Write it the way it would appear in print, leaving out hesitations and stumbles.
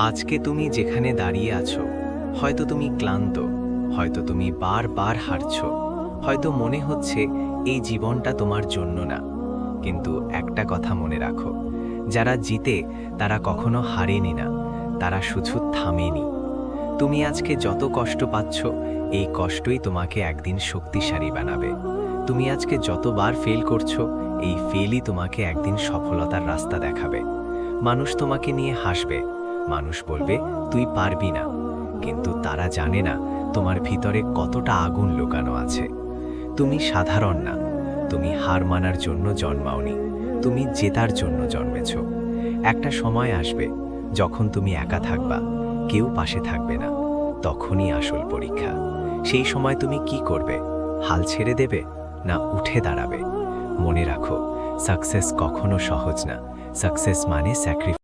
আজকে তুমি যেখানে দাঁড়িয়ে আছো, হয়তো তুমি ক্লান্ত, হয়তো তুমি বারবার হারছো, হয়তো মনে হচ্ছে এই জীবনটা তোমার জন্য না। কিন্তু একটা কথা মনে রাখো, যারা জিতে তারা কখনো হারেনি না, তারা শুধু থামেনি। তুমি আজকে যত কষ্ট পাচ্ছ, এই কষ্টই তোমাকে একদিন শক্তিশালী বানাবে। তুমি আজকে যতবার ফেল করছো, এই ফেলই তোমাকে একদিন সফলতার রাস্তা দেখাবে। মানুষ তোমাকে নিয়ে হাসবে, মানুষ বলবে তুই পারবি না, কিন্তু তারা জানে না তোমার ভিতরে কতটা আগুন লুকানো আছে। তুমি সাধারণ না, তুমি হার মানার জন্য জন্মাওনি, তুমি জেতার জন্য জন্মেছ। একটা সময় আসবে যখন তুমি একা থাকবা, কেউ পাশে থাকবে না, তখনই আসল পরীক্ষা। সেই সময় তুমি কি করবে? হাল ছেড়ে দেবে না উঠে দাঁড়াবে? মনে রাখো, সাকসেস কখনো সহজ না, সাকসেস মানে স্যাক্রিফাইস।